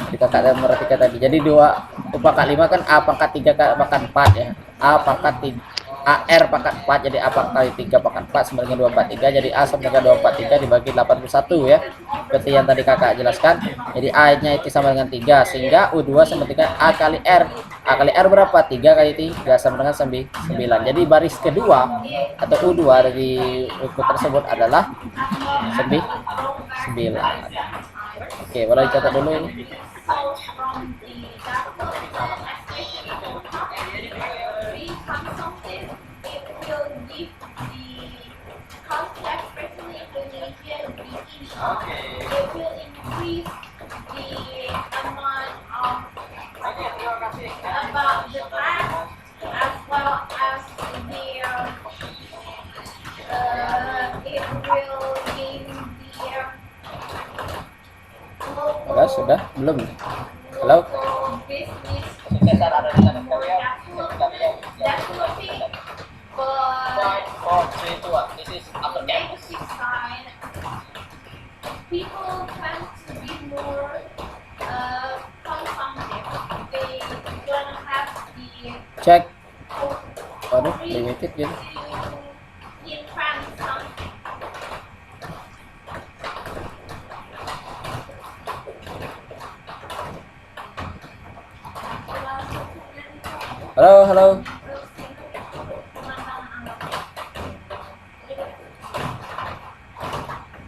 Jadi kakak merhatikan tadi. Jadi 2 pangkat 5 kan A pangkat 3 pangkat 4 ya. A pangkat 3 AR pangkat 4, jadi A pangkat 3 pangkat 4 sama dengan 243. Jadi A sama dengan 243 dibagi 81 ya. Seperti yang tadi kakak jelaskan. Jadi A-nya itu sama dengan 3, sehingga U2 sama dengan A kali R. A kali R berapa? 3 kali 3 sama dengan 9. Jadi baris kedua atau U2 dari buku tersebut adalah 9. Oke, boleh dicatat dulu ini. Sudah belum? Halo. kesuksesan ada di tangan
more
kalian. Kalian
developing, but
fight for spiritual. This is
on
after
the
campus.
negative side, people tend to be more consumptive. They don't have the
Cek.
courage
Waduh, limited gitu.
to invent something.
Halo, halo.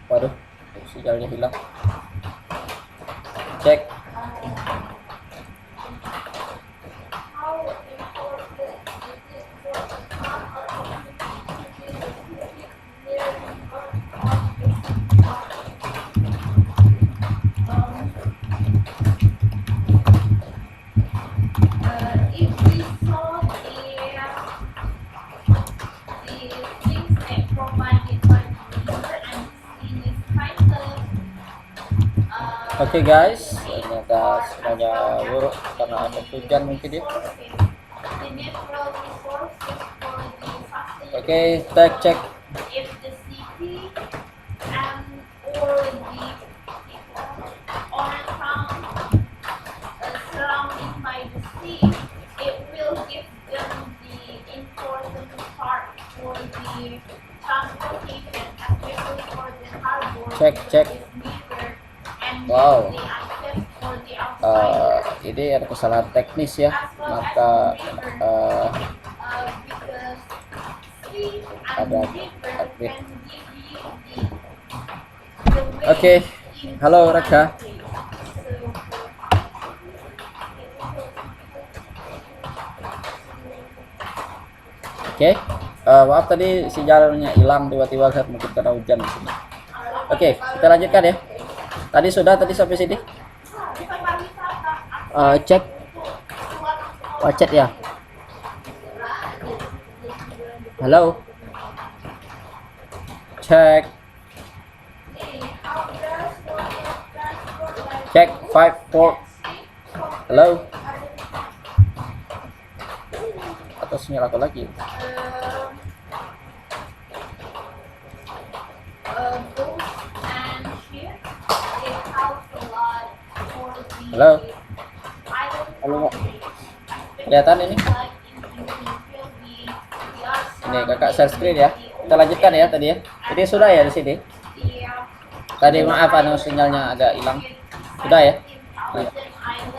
Waduh, sinyalnya hilang. Cek.
If we saw the things that provided by the user and see this kind of
Oke guys, ternyata semuanya buruk karena ada hujan mungkin ya.
the natural resources for the sustainable
Oke, cek.
if the city and or the or a town surrounded by the sea, it will give them the important part for the transportation, especially for the harbor.
Check.
Is nearer and
Wow.
the access for the outside.
Ini ada kesalahan teknis ya, maka
Because sea and
ada
river
update.
can give you the way
Oke,
into
halo Raka.
one place.
Oke, maaf tadi sinyalnya hilang tiba-tiba saat mungkin karena hujan di sini. Oke, kita lanjutkan ya. Tadi sampai sini. Cek wacet ya. Halo. Cek. Cek 5 4. Halo. Atau sinyal aku lagi.
Both and ship, it helps a lot for the
Halo.
island
Halo, Mbak.
countries,
Kelihatan ini?
like in Indonesia, we are
Ini kakak share screen ya. Kita lanjutkan ya tadi ya. Jadi sudah ya di sini. Tadi maaf anu sinyalnya agak hilang. Sudah ya. Nah,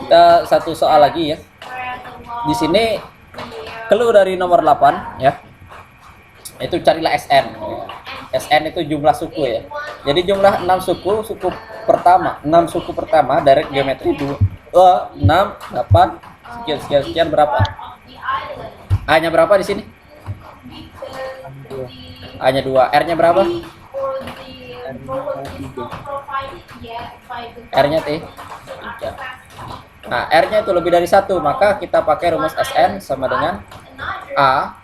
kita satu soal lagi ya. Di sini clue dari nomor 8 ya. Itu carilah SN. SN itu jumlah suku ya. Jadi jumlah 6 suku pertama, 6 suku pertama direct geometri 2 6 8 sekian berapa? A-nya berapa di sini? A-nya 2. R-nya berapa? R-nya T. 3. Nah, R-nya itu lebih dari 1, maka kita pakai rumus SN sama dengan A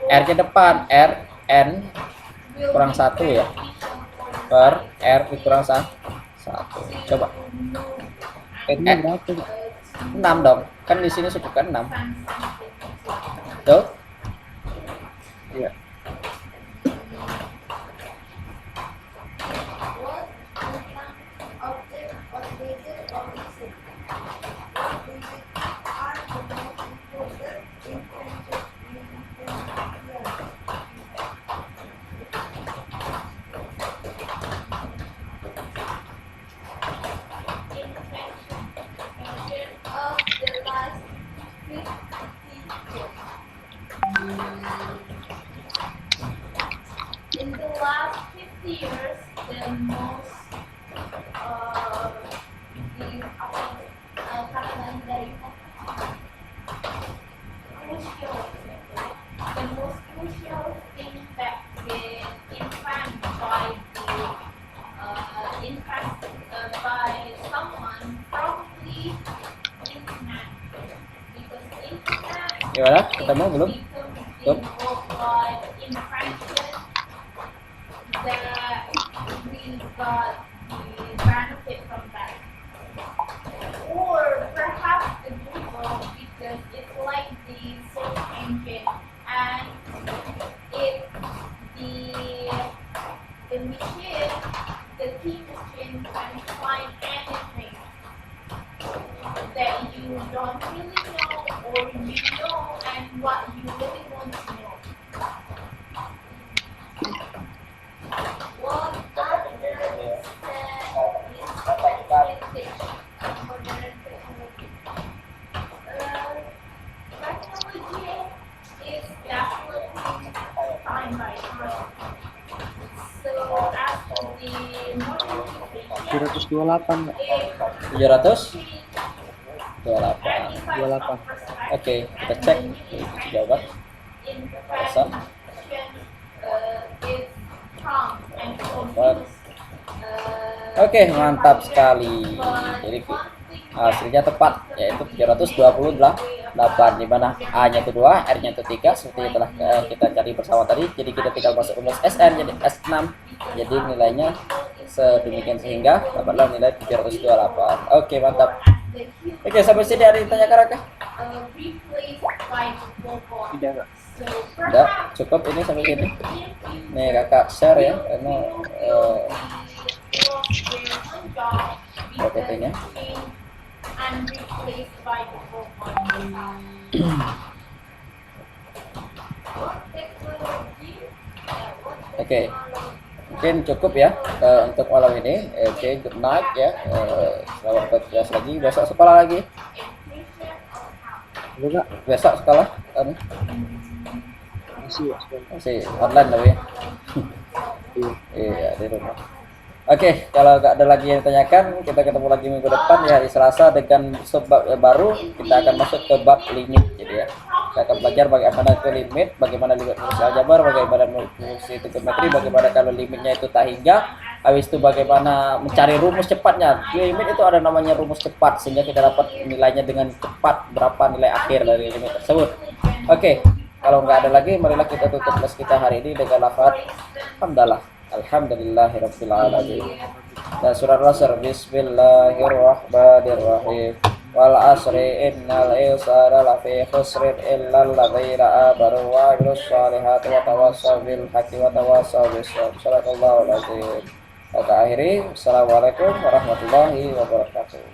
R-nya depan, R N kurang 1 ya, per R kurang 1. Coba.
N-nya berapa?
6 dong. Kan di sini sebutkan 6. Tuh.
Iya.
In the last 50 years, the most crucial thing that been invented by someone, probably internet, because internet
Gimana? Ketemu belum? Belum.
worldwide invention that we got the benefit from that. Or perhaps the Google can find anything that you don't really know or you know and what you really want to know. What are the steps technology is definitely time by time. So as for the modernization,
728 Mbak.
it
728.
28.
Oke, kita cek jawaban. Alasan. Oke, mantap sekali. Jadi hasilnya tepat, yaitu 728, di mana A-nya itu 2, R-nya itu 3, seperti yang telah kita cari bersama tadi. Jadi kita tinggal masuk rumus SN jadi S6. Jadi nilainya sedemikian sehingga dapatlah nilai 728. Oke, mantap. Oke, sampai sini ada yang ditanyakan Raka?
Tidak Mbak.
Enggak, cukup ini sampai sini. Nih kakak share ya, karena PPT-nya. Oke, mungkin cukup ya untuk malam ini. Oke, good night ya. Selamat bertugas lagi. Besok sekolah lagi.
Enggak,
Besok sekolah
masih ya, sebentar.
masih online tapi ya.
Iya.
Iya, di rumah. Oke, kalau nggak ada lagi yang ditanyakan, kita ketemu lagi minggu depan di hari Selasa dengan sebab baru. Kita akan masuk ke bab limit, jadi ya. Kita akan belajar bagaimana itu limit, bagaimana limit fungsi aljabar, bagaimana fungsi trigonometri, bagaimana kalau limitnya itu tak hingga. Habis itu bagaimana mencari rumus cepatnya. Di limit itu ada namanya rumus cepat, sehingga kita dapat nilainya dengan cepat berapa nilai akhir dari limit tersebut. Oke, kalau nggak ada lagi, marilah kita tutup kelas kita hari ini dengan lafaz hamdalah. Alhamdulillahirabbil alamin. Dan surah Al-Asr, bismillahirrahmanirrahim. Wal asri innal insana lafi khusrin illa alladzina amanu wa amilus solihati wa tawassaw bil haqqi wa tawassaw bis sabr. Shadaqallahul azim. Kita akhiri. Assalamualaikum warahmatullahi wabarakatuh.